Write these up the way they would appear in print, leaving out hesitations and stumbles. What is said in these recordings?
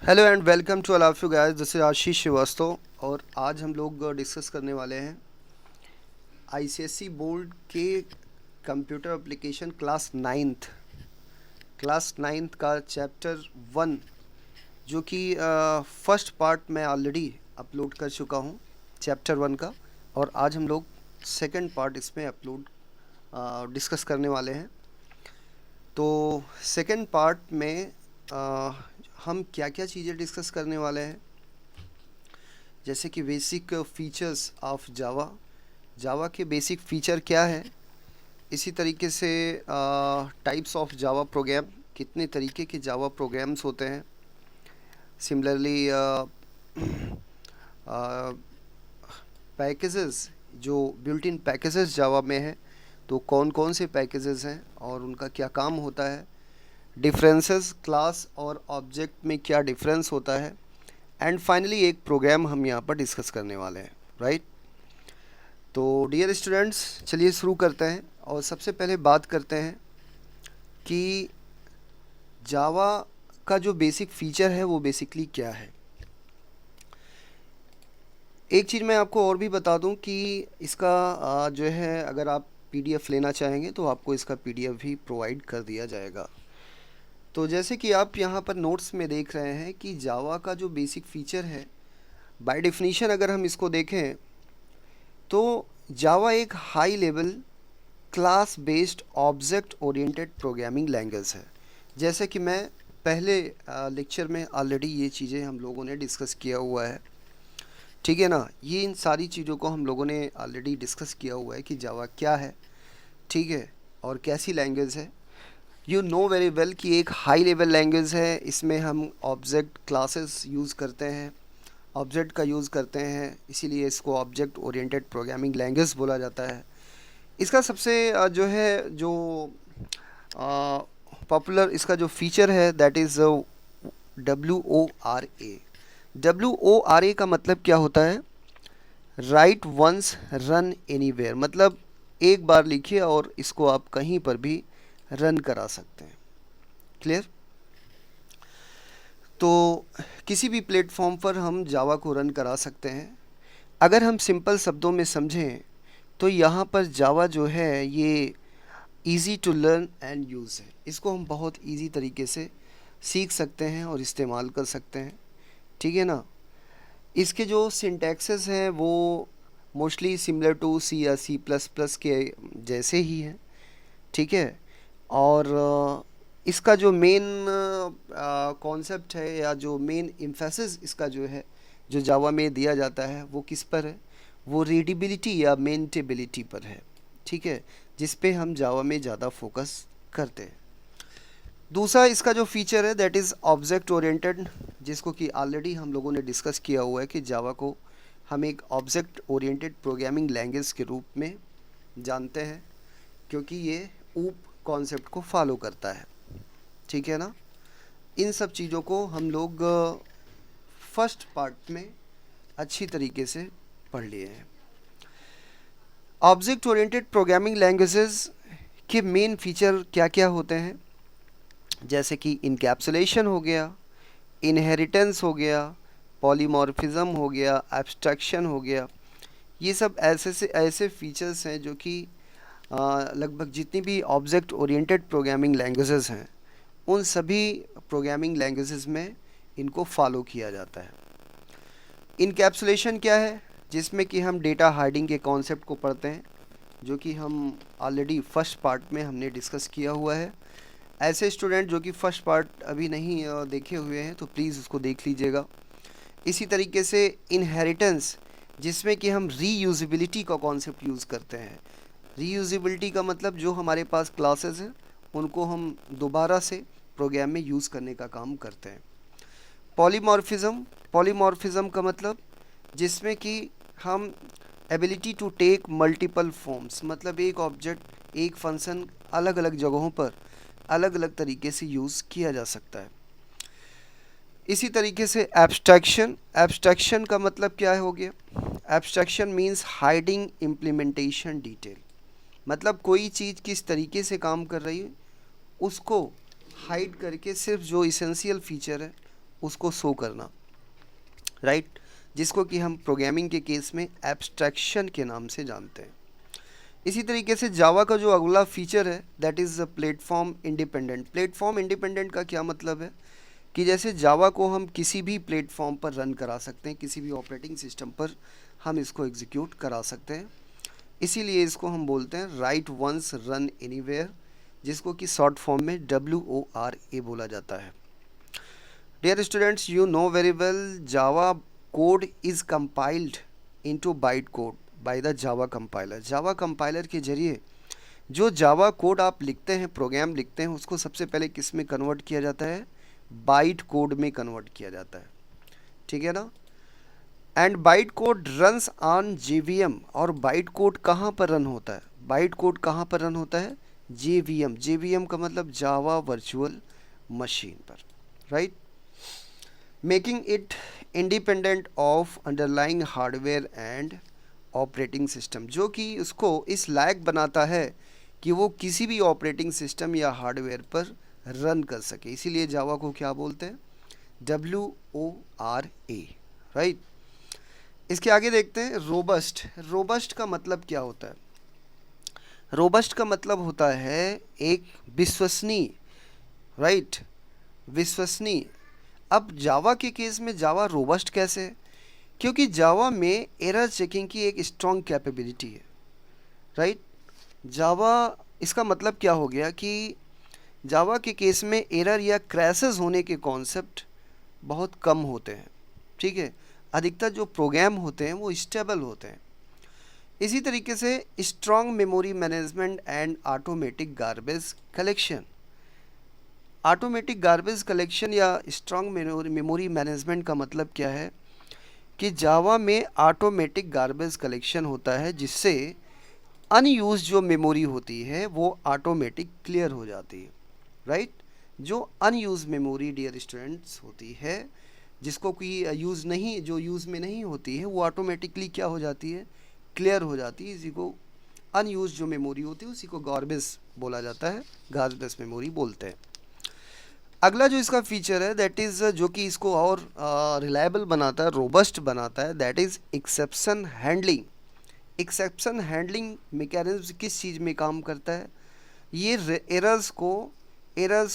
Hello and welcome to all of you guys, this is Ashish Srivastava. और आज हम लोग डिस्कस करने वाले हैं आईसीएसई बोर्ड के कंप्यूटर एप्लीकेशन क्लास नाइन्थ का चैप्टर 1, जो कि फर्स्ट पार्ट मैं ऑलरेडी अपलोड कर चुका हूँ चैप्टर 1 का। और आज हम लोग सेकंड पार्ट इसमें डिस्कस करने वाले हैं। तो सेकंड पार्ट में हम क्या क्या चीज़ें डिस्कस करने वाले हैं, जैसे कि बेसिक फीचर्स ऑफ जावा के बेसिक फीचर क्या है। इसी तरीके से टाइप्स ऑफ जावा प्रोग्राम, कितने तरीके के जावा प्रोग्राम्स होते हैं। सिमिलरली पैकेजेस, जो बिल्ट इन पैकेजेस जावा में है, तो कौन कौन से पैकेजेस हैं और उनका क्या काम होता है। डिफरेंसेस क्लास और ऑब्जेक्ट में क्या डिफरेंस होता है। एंड फाइनली एक प्रोग्राम हम यहाँ पर डिस्कस करने वाले हैं, राइट। तो डियर स्टूडेंट्स, चलिए शुरू करते हैं और सबसे पहले बात करते हैं कि जावा का जो बेसिक फीचर है वो बेसिकली क्या है। एक चीज़ मैं आपको और भी बता दूं कि इसका जो है, अगर आप पीडीएफ लेना चाहेंगे तो आपको इसका पीडीएफ भी प्रोवाइड कर दिया जाएगा। तो जैसे कि आप यहाँ पर नोट्स में देख रहे हैं कि जावा का जो बेसिक फीचर है, बाय डेफिनीशन अगर हम इसको देखें तो जावा एक high level class based object oriented programming language है। जैसे कि मैं पहले लेक्चर में ऑलरेडी ये चीज़ें हम लोगों ने डिस्कस किया हुआ है, ठीक है ना। ये इन सारी चीज़ों को हम लोगों ने ऑलरेडी डिस्कस किया हुआ है कि जावा क्या है, ठीक है, और कैसी लैंग्वेज है। यू नो वेरी वेल कि एक हाई लेवल लैंग्वेज है। इसमें हम ऑब्जेक्ट क्लासेस यूज़ करते हैं, ऑब्जेक्ट का यूज़ करते हैं, इसीलिए इसको ऑब्जेक्ट ओरिएंटेड प्रोग्रामिंग लैंग्वेज बोला जाता है। इसका सबसे जो पॉपुलर इसका जो फीचर है दैट इज़ WORA। WORA का मतलब क्या होता है? राइट वंस रन एनीवेयर, मतलब एक बार लिखिए और इसको आप कहीं पर भी रन करा सकते हैं। क्लियर? तो किसी भी प्लेटफॉर्म पर हम जावा को रन करा सकते हैं। अगर हम सिंपल शब्दों में समझें तो यहाँ पर जावा जो है ये easy to learn and use है। इसको हम बहुत इजी तरीके से सीख सकते हैं और इस्तेमाल कर सकते हैं, ठीक है ना। इसके जो सिंटैक्सेस हैं वो मोस्टली सिमिलर टू सी या C++ के जैसे ही हैं, ठीक है। और इसका जो मेन कॉन्सेप्ट है या जो मेन एम्फेसिस इसका जो है, जो जावा में दिया जाता है, वो किस पर है? वो रीडेबिलिटी या मेंटेबिलिटी पर है, ठीक है, जिस पे हम जावा में ज़्यादा फोकस करते हैं। दूसरा इसका जो फीचर है दैट इज़ ऑब्जेक्ट ओरिएंटेड, जिसको कि ऑलरेडी हम लोगों ने डिस्कस किया हुआ है कि जावा को हम एक ऑब्जेक्ट ओरिएंटेड प्रोग्रामिंग लैंग्वेज के रूप में जानते हैं, क्योंकि ये ऊप कॉन्सेप्ट को फॉलो करता है, ठीक है ना। इन सब चीज़ों को हम लोग फर्स्ट पार्ट में अच्छी तरीके से पढ़ लिए हैं। ऑब्जेक्ट ओरिएंटेड प्रोग्रामिंग लैंग्वेजेस के मेन फीचर क्या क्या होते हैं, जैसे कि इनकैप्सुलेशन हो गया, इनहेरिटेंस हो गया, पॉलीमॉर्फिज्म हो गया, एब्स्ट्रैक्शन हो गया। ये सब ऐसे फीचर्स हैं जो कि लगभग जितनी भी ऑब्जेक्ट ओरिएंटेड प्रोग्रामिंग लैंग्वेजेस हैं उन सभी प्रोग्रामिंग लैंग्वेजेस में इनको फॉलो किया जाता है। इनकैप्सुलेशन क्या है? जिसमें कि हम डेटा हाइडिंग के कॉन्सेप्ट को पढ़ते हैं, जो कि हम ऑलरेडी फर्स्ट पार्ट में हमने डिस्कस किया हुआ है। ऐसे स्टूडेंट जो कि फर्स्ट पार्ट अभी नहीं देखे हुए हैं तो प्लीज़ उसको देख लीजिएगा। इसी तरीके से इनहेरिटेंस, जिसमें कि हम रीयूजिबिलिटी का कॉन्सेप्ट यूज़ करते हैं। रीयूजिबिलिटी का मतलब जो हमारे पास क्लासेस हैं उनको हम दोबारा से प्रोग्राम में यूज़ करने का काम करते हैं। पॉलीमॉर्फिज्म का मतलब जिसमें कि हम ability to take multiple forms, मतलब एक ऑब्जेक्ट एक फंक्शन अलग अलग जगहों पर अलग अलग तरीके से यूज़ किया जा सकता है। इसी तरीके से एब्स्ट्रैक्शन का मतलब क्या हो गया? Abstraction means hiding implementation detail, मतलब कोई चीज़ किस तरीके से काम कर रही है उसको हाइड करके सिर्फ जो इसेंशियल फीचर है उसको शो करना, राइट, जिसको कि हम प्रोग्रामिंग के केस में एब्स्ट्रैक्शन के नाम से जानते हैं। इसी तरीके से जावा का जो अगला फीचर है that is platform independent. Platform independent का क्या मतलब है कि जैसे जावा को हम किसी भी प्लेटफॉर्म पर रन करा सकते हैं, किसी भी ऑपरेटिंग सिस्टम पर हम इसको एग्जीक्यूट करा सकते हैं, इसीलिए इसको हम बोलते हैं राइट वंस रन एनीवेयर, जिसको कि शॉर्ट फॉर्म में WORA बोला जाता है। Dear students, you know very well Java code is compiled into byte code by the Java compiler. Java compiler के जरिए जो जावा कोड आप लिखते हैं, प्रोग्राम लिखते हैं, उसको सबसे पहले किस में कन्वर्ट किया जाता है? बाइट कोड में कन्वर्ट किया जाता है, ठीक है ना। And byte code runs on JVM। और बाइट कोड कहाँ पर रन होता है? बाइट कोड कहाँ पर रन होता है? JVM। JVM का मतलब जावा वर्चुअल मशीन पर, right, making it independent of underlying hardware and operating system, जो कि उसको इस लायक बनाता है कि वो किसी भी ऑपरेटिंग सिस्टम या हार्डवेयर पर रन कर सके। इसीलिए जावा को क्या बोलते हैं? WORA, right. इसके आगे देखते हैं रोबस्ट। रोबस्ट का मतलब क्या होता है? रोबस्ट का मतलब होता है एक विश्वसनीय, राइट, विश्वसनीय। अब जावा के केस में जावा रोबस्ट कैसे है? क्योंकि जावा में एरर चेकिंग की एक स्ट्रॉन्ग कैपेबिलिटी है, राइट। जावा, इसका मतलब क्या हो गया कि जावा के केस में एरर या क्रैशेस होने के कॉन्सेप्ट बहुत कम होते हैं, ठीक है। अधिकतर जो प्रोग्राम होते हैं वो स्टेबल होते हैं। इसी तरीके से strong memory management and automatic garbage collection. Automatic garbage collection या स्ट्रॉन्ग मेमोरी मैनेजमेंट का मतलब क्या है कि जावा में ऑटोमेटिक गार्बेज कलेक्शन होता है, जिससे अनयूज जो मेमोरी होती है वो ऑटोमेटिक क्लियर हो जाती है, राइट। जो अनयूज मेमोरी डियर स्टूडेंट्स होती है, जिसको कोई यूज़ नहीं, जो यूज़ में नहीं होती है, वो ऑटोमेटिकली क्या हो जाती है? क्लियर हो जाती है। इसी को अनयूज जो मेमोरी होती है उसी को गार्बेज बोला जाता है, गार्बेज मेमोरी बोलते हैं। अगला जो इसका फीचर है दैट इज़, जो कि इसको और रिलायबल बनाता है, रोबस्ट बनाता है, that is exception handling. Exception handling mechanism किस चीज़ में काम करता है? ये एरर्स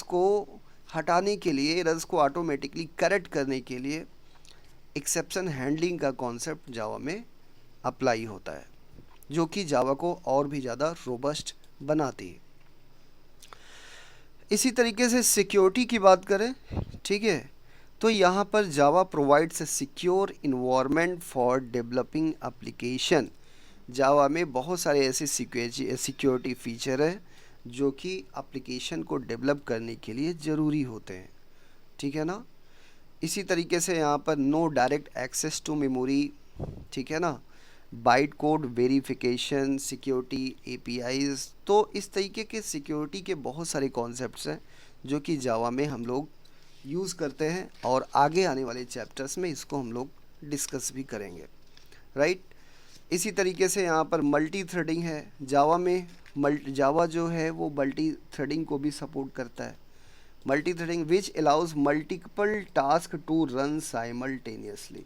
को हटाने के लिए, एरर्स को ऑटोमेटिकली करेक्ट करने के लिए एक्सेप्शन हैंडलिंग का कॉन्सेप्ट जावा में अप्लाई होता है, जो कि जावा को और भी ज़्यादा रोबस्ट बनाती है। इसी तरीके से सिक्योरिटी की बात करें, ठीक है, तो यहाँ पर Java provides a secure environment for developing application. Java में बहुत सारे ऐसे सिक्योरिटी फीचर हैं जो कि एप्लीकेशन को डेवलप करने के लिए ज़रूरी होते हैं, ठीक है ना। इसी तरीके से यहाँ पर no direct access to memory, ठीक है ना, byte code verification, security APIs। तो इस तरीके के सिक्योरिटी के बहुत सारे कॉन्सेप्ट्स हैं जो कि जावा में हम लोग यूज़ करते हैं, और आगे आने वाले चैप्टर्स में इसको हम लोग डिस्कस भी करेंगे, राइट। इसी तरीके से यहाँ पर मल्टी थ्रेडिंग है जावा में। जावा जो है वो मल्टी थ्रेडिंग को भी सपोर्ट करता है। Multi threading which allows multiple task to run simultaneously,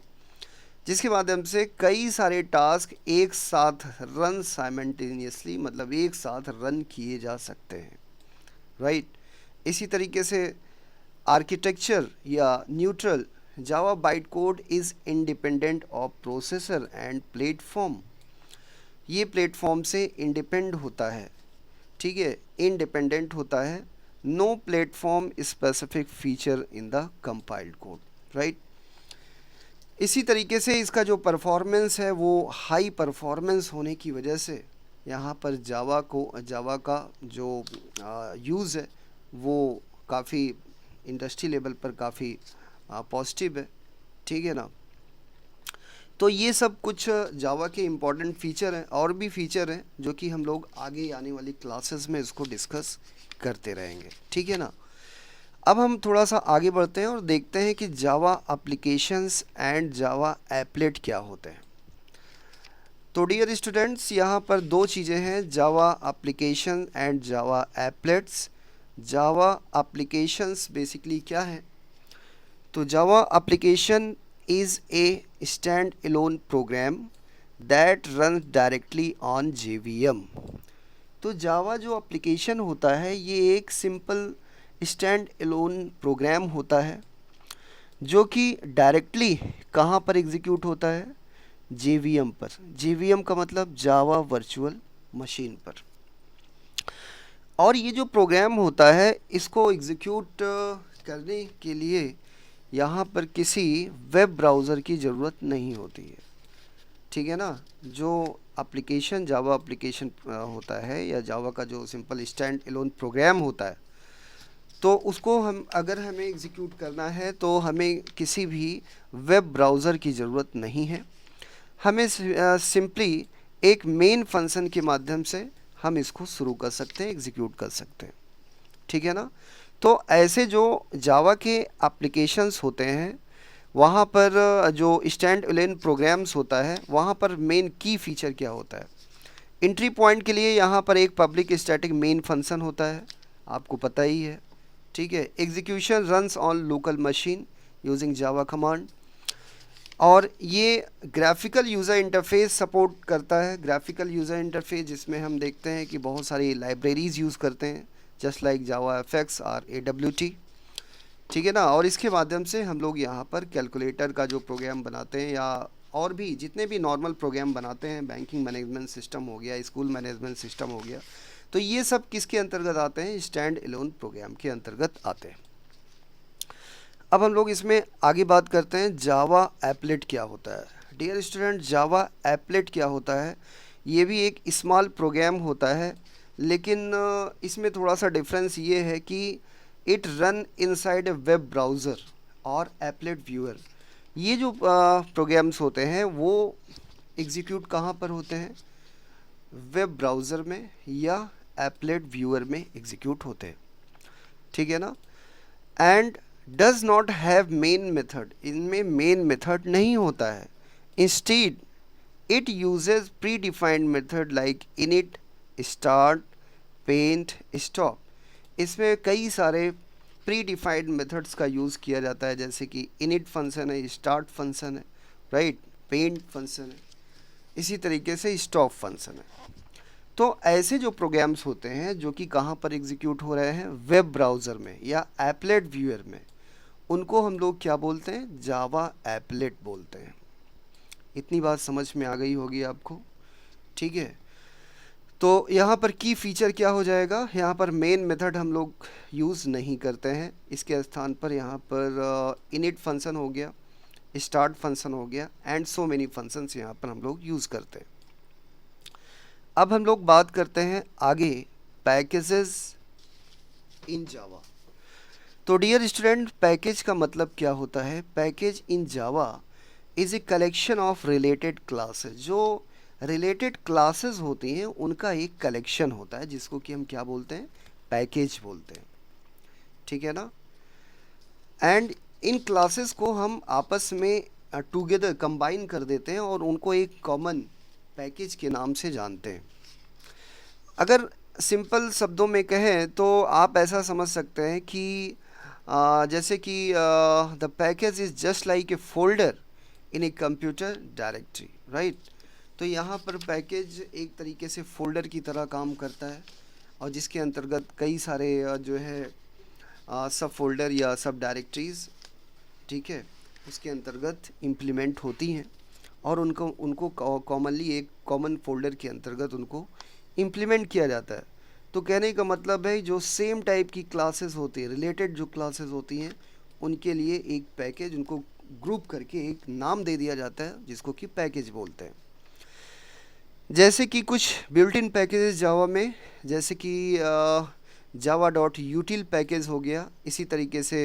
जिसके माध्यम से कई सारे टास्क एक साथ रन साइमल्टेनियसली, मतलब एक साथ रन किए जा सकते हैं, राइट। इसी तरीके से आर्किटेक्चर या neutral, Java byte code is independent of processor and platform. ये प्लेटफॉर्म से इंडिपेंड होता है, ठीक है, इंडिपेंडेंट होता है। No platform specific feature in the compiled code, right. इसी तरीके से इसका जो परफॉर्मेंस है वो हाई परफॉर्मेंस होने की वजह से यहाँ पर जावा का जो यूज़ है वो काफ़ी इंडस्ट्री लेवल पर काफ़ी पॉजिटिव है, ठीक है ना। तो ये सब कुछ जावा के इम्पॉर्टेंट फ़ीचर हैं, और भी फ़ीचर हैं जो कि हम लोग आगे आने वाली क्लासेस में इसको डिस्कस करते रहेंगे, ठीक है ना। अब हम थोड़ा सा आगे बढ़ते हैं और देखते हैं कि जावा एप्लीकेशंस एंड जावा एप्लेट क्या होते हैं। तो डियर स्टूडेंट्स, यहाँ पर दो चीज़ें हैं, Java application and Java applets. Java applications basically क्या है? तो Java application is a stand alone program that run directly on JVM। तो जावा जो एप्लीकेशन होता है ये एक सिंपल स्टैंड एलोन प्रोग्राम होता है जो कि डायरेक्टली कहाँ पर एग्जीक्यूट होता है, JVM पर। JVM का मतलब जावा वर्चुअल मशीन पर। और ये जो प्रोग्राम होता है इसको एग्जीक्यूट करने के लिए यहाँ पर किसी वेब ब्राउज़र की ज़रूरत नहीं होती है, ठीक है ना। जो एप्लीकेशन जावा एप्लीकेशन होता है या जावा का जो सिंपल स्टैंड एलोन प्रोग्राम होता है, तो उसको अगर हमें एग्जीक्यूट करना है तो हमें किसी भी वेब ब्राउज़र की ज़रूरत नहीं है। हमें सिंपली एक मेन फंक्शन के माध्यम से हम इसको शुरू कर सकते हैं, एग्जीक्यूट कर सकते हैं, ठीक है ना। तो ऐसे जो जावा के एप्लीकेशंस होते हैं वहाँ पर जो स्टैंड एलोन प्रोग्राम्स होता है वहाँ पर मेन की फीचर क्या होता है। एंट्री पॉइंट के लिए यहाँ पर एक पब्लिक स्टैटिक मेन फंक्शन होता है, आपको पता ही है, ठीक है। Execution runs on local machine using Java command. और ये ग्राफिकल यूज़र इंटरफेस सपोर्ट करता है। ग्राफिकल यूज़र इंटरफेस जिसमें हम देखते हैं कि बहुत सारी लाइब्रेरीज़ यूज़ करते हैं, जस्ट लाइक जावा FX और AWT, ठीक है ना। और इसके माध्यम से हम लोग यहाँ पर कैलकुलेटर का जो प्रोग्राम बनाते हैं या और भी जितने भी नॉर्मल प्रोग्राम बनाते हैं, बैंकिंग मैनेजमेंट सिस्टम हो गया, स्कूल मैनेजमेंट सिस्टम हो गया, तो ये सब किसके अंतर्गत आते हैं, स्टैंड एलोन प्रोग्राम के अंतर्गत आते हैं। अब हम लोग इसमें आगे बात करते हैं जावा एप्लेट क्या होता है। डियर स्टूडेंट, जावा एप्लेट क्या होता है, ये भी एक स्मॉल प्रोग्राम होता है, लेकिन इसमें थोड़ा सा डिफरेंस ये है कि it run inside a web browser और एप्लेट व्यूअर। ये जो प्रोग्राम्स होते हैं वो एग्जीक्यूट कहाँ पर होते हैं, वेब ब्राउज़र में या एप्लेट व्यूअर में एग्जीक्यूट होते हैं, ठीक है ना। And does not have main method, इनमें मेन मेथड नहीं होता है। Instead it uses pre defined method like init, start, paint, stop. इसमें कई सारे प्री डिफाइंड मेथड्स का यूज़ किया जाता है, जैसे कि इनिट फंक्शन है, स्टार्ट फंक्शन है, राइट, पेंट फंक्शन है, इसी तरीके से स्टॉप फंक्शन है। तो ऐसे जो प्रोग्राम्स होते हैं जो कि कहाँ पर एग्जीक्यूट हो रहे हैं, वेब ब्राउज़र में या एप्लेट व्यूअर में, उनको हम लोग क्या बोलते हैं, जावा एप्लेट बोलते हैं। इतनी बात समझ में आ गई होगी आपको, ठीक है। तो यहाँ पर की फीचर क्या हो जाएगा, यहाँ पर मेन मेथड हम लोग यूज़ नहीं करते हैं, इसके स्थान पर यहाँ पर इनिट फंक्शन हो गया, स्टार्ट फंक्शन हो गया, एंड सो मेनी फंक्शंस यहाँ पर हम लोग यूज़ करते हैं। अब हम लोग बात करते हैं आगे पैकेजेस इन जावा। तो डियर स्टूडेंट, पैकेज का मतलब क्या होता है, package in Java is a collection of related classes. जो रिलेटेड क्लासेस होती हैं उनका एक कलेक्शन होता है जिसको कि हम क्या बोलते हैं, पैकेज बोलते हैं, ठीक है ना। एंड इन क्लासेस को हम आपस में टुगेदर कंबाइन कर देते हैं और उनको एक कॉमन पैकेज के नाम से जानते हैं। अगर सिंपल शब्दों में कहें तो आप ऐसा समझ सकते हैं कि जैसे कि the package is just like a folder in a computer directory, right. तो यहाँ पर पैकेज एक तरीके से फोल्डर की तरह काम करता है और जिसके अंतर्गत कई सारे जो है सब फोल्डर या सब डायरेक्टरीज़, ठीक है, उसके अंतर्गत इम्प्लीमेंट होती हैं और उनको कॉमनली एक कॉमन फोल्डर के अंतर्गत उनको इम्प्लीमेंट किया जाता है। तो कहने का मतलब है जो सेम टाइप की क्लासेस होती है, रिलेटेड जो क्लासेस होती हैं, उनके लिए एक पैकेज, उनको ग्रुप करके एक नाम दे दिया जाता है जिसको कि पैकेज बोलते हैं। जैसे कि कुछ बिल्ट इन पैकेजेस जावा में, जैसे कि java.util पैकेज हो गया, इसी तरीके से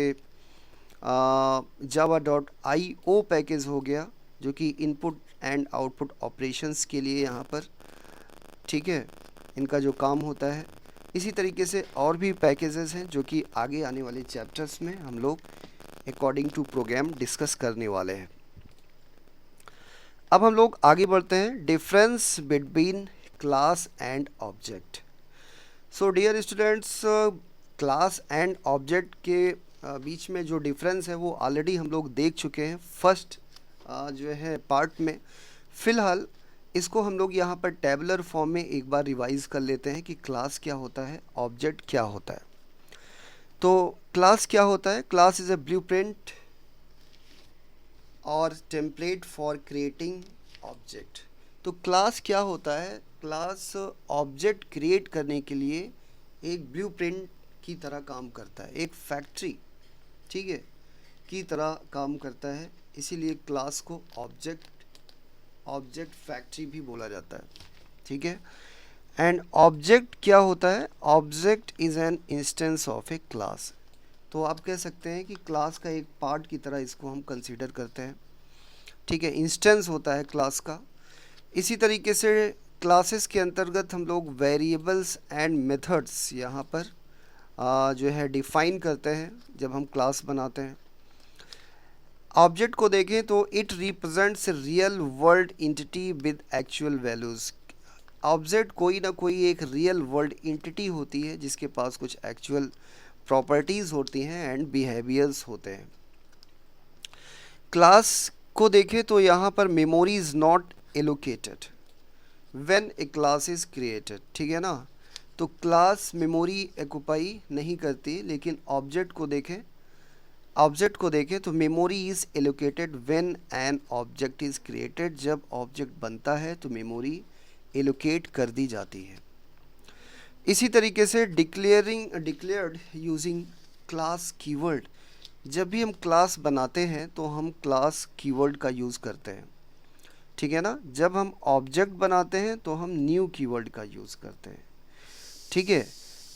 java.io पैकेज हो गया जो कि इनपुट एंड आउटपुट ऑपरेशंस के लिए यहाँ पर, ठीक है, इनका जो काम होता है। इसी तरीके से और भी पैकेजेस हैं जो कि आगे आने वाले चैप्टर्स में हम लोग अकॉर्डिंग टू प्रोग्राम डिस्कस करने वाले हैं। अब हम लोग आगे बढ़ते हैं, difference between class and object. So dear students, class and object के बीच में जो डिफरेंस है वो ऑलरेडी हम लोग देख चुके हैं फर्स्ट जो है पार्ट में। फ़िलहाल इसको हम लोग यहाँ पर टेबुलर फॉर्म में एक बार रिवाइज कर लेते हैं कि क्लास क्या होता है, ऑब्जेक्ट क्या होता है। तो क्लास क्या होता है? क्लास इज़ अ ब्लूप्रिंट और टेम्पलेट फॉर क्रिएटिंग ऑब्जेक्ट। तो क्लास क्या होता है? क्लास ऑब्जेक्ट क्रिएट करने के लिए एक ब्लूप्रिंट की तरह काम करता है, एक फैक्ट्री, ठीक है, की तरह काम करता है। इसीलिए क्लास को ऑब्जेक्ट फैक्ट्री भी बोला जाता है, ठीक है। एंड ऑब्जेक्ट क्या होता है? Object is an instance of A class. तो आप कह सकते हैं कि क्लास का एक पार्ट की तरह इसको हम कंसीडर करते हैं, ठीक है। इंस्टेंस होता है क्लास का। इसी तरीके से क्लासेस के अंतर्गत हम लोग वेरिएबल्स एंड मेथड्स यहाँ पर जो है डिफ़ाइन करते हैं जब हम क्लास बनाते हैं। ऑब्जेक्ट को देखें तो it represents real world entity with actual values. Object कोई ना कोई एक रियल वर्ल्ड एंटिटी होती है जिसके पास कुछ एक्चुअल प्रॉपर्टीज़ होती हैं एंड बिहेवियर्स होते हैं। क्लास को देखें तो यहाँ पर memory is not allocated when A class is created, ठीक है ना। तो क्लास मेमोरी एक्यूपाई नहीं करती, लेकिन ऑब्जेक्ट को देखें तो memory is allocated when an object is created. जब ऑब्जेक्ट बनता है तो मेमोरी एलोकेट कर दी जाती है। इसी तरीके से डिक्लेयर्ड यूजिंग क्लास कीवर्ड। जब भी हम क्लास बनाते हैं तो हम क्लास कीवर्ड का यूज़ करते हैं, ठीक है ना। जब हम ऑब्जेक्ट बनाते हैं तो हम न्यू कीवर्ड का यूज़ करते हैं, ठीक है।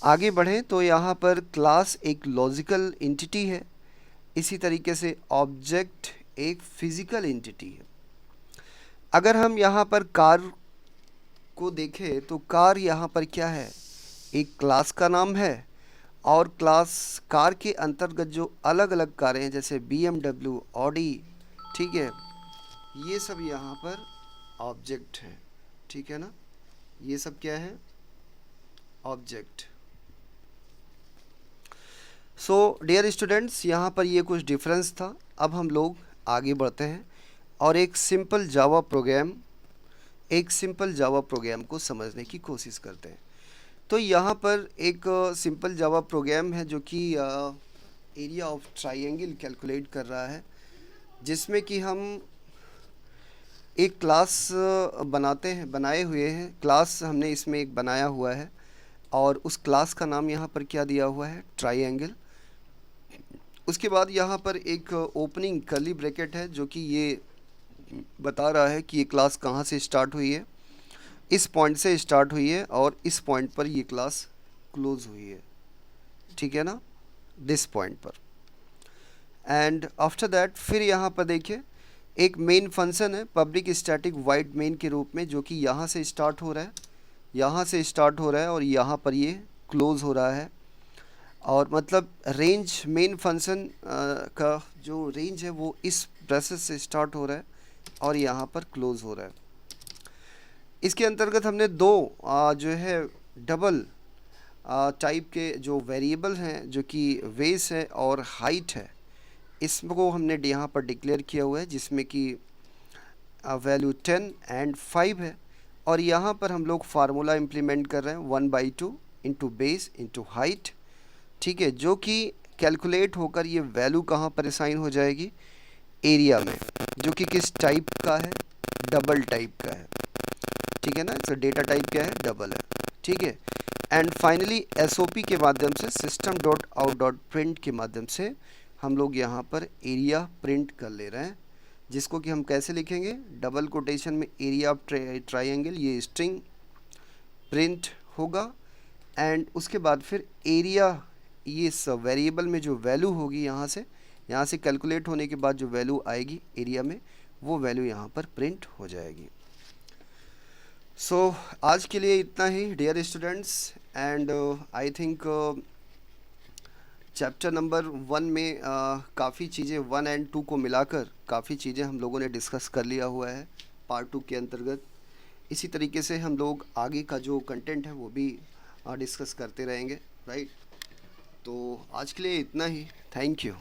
आगे बढ़ें तो यहाँ पर क्लास एक लॉजिकल एंटिटी है। इसी तरीके से ऑब्जेक्ट एक फिज़िकल एंटिटी है। अगर हम यहाँ पर कार को देखें तो कार यहाँ पर क्या है? एक क्लास का नाम है। और क्लास कार के अंतर्गत जो अलग अलग कारें हैं जैसे BMW, ऑडी, ठीक है, ये सब यहाँ पर ऑब्जेक्ट है, ठीक है ना। ये सब क्या है? ऑब्जेक्ट। सो डियर स्टूडेंट्स, यहाँ पर ये कुछ डिफरेंस था। अब हम लोग आगे बढ़ते हैं और एक सिंपल जावा प्रोग्राम को समझने की कोशिश करते हैं। तो यहाँ पर एक सिंपल जावा प्रोग्राम है जो कि एरिया ऑफ ट्रायंगल कैलकुलेट कर रहा है, जिसमें कि हम एक क्लास बनाए हुए हैं। क्लास हमने इसमें एक बनाया हुआ है और उस क्लास का नाम यहाँ पर क्या दिया हुआ है? ट्रायंगल। उसके बाद यहाँ पर एक ओपनिंग कर्ली ब्रैकेट है जो कि ये बता रहा है कि ये क्लास कहाँ से स्टार्ट हुई है। इस पॉइंट से स्टार्ट हुई है और इस पॉइंट पर ये क्लास क्लोज हुई है, ठीक है ना, दिस पॉइंट पर। एंड आफ्टर दैट फिर यहाँ पर देखिए एक मेन फंक्शन है पब्लिक स्टैटिक वाइड मेन के रूप में, जो कि यहाँ से स्टार्ट हो रहा है और यहाँ पर ये क्लोज हो रहा है। और मतलब रेंज मेन फंक्शन का जो रेंज है वो इस प्रोसेस से स्टार्ट हो रहा है और यहाँ पर क्लोज हो रहा है। इसके अंतर्गत हमने दो जो है डबल टाइप के जो वेरिएबल हैं जो कि वेस है और हाइट है, इसको हमने यहाँ पर डिक्लेयर किया हुआ है, जिसमें कि वैल्यू 10 एंड 5 है। और यहाँ पर हम लोग फार्मूला इम्प्लीमेंट कर रहे हैं 1/2 इंटू बेस इंटू हाइट, ठीक है, जो कि कैलकुलेट होकर ये वैल्यू कहाँ पर असाइन हो जाएगी? एरिया में, जो कि किस टाइप का है? डबल टाइप का है, ठीक है ना। इसका डेटा टाइप क्या है? डबल है, ठीक है। एंड फाइनली SOP के माध्यम से system.out.print के माध्यम से हम लोग यहाँ पर एरिया प्रिंट कर ले रहे हैं, जिसको कि हम कैसे लिखेंगे? डबल कोटेशन में एरिया ऑफ ट्रायंगल, ये स्ट्रिंग प्रिंट होगा। एंड उसके बाद फिर एरिया, ये सब वेरिएबल में जो वैल्यू होगी यहाँ से कैलकुलेट होने के बाद जो वैल्यू आएगी एरिया में, वो वैल्यू यहाँ पर प्रिंट हो जाएगी। सो आज के लिए इतना ही dear students. And I think chapter number 1 में काफ़ी चीज़ें 1 एंड 2 को मिलाकर काफ़ी चीज़ें हम लोगों ने डिस्कस कर लिया हुआ है पार्ट 2 के अंतर्गत। इसी तरीके से हम लोग आगे का जो कंटेंट है वो भी डिस्कस करते रहेंगे, राइट। तो आज के लिए इतना ही। Thank you.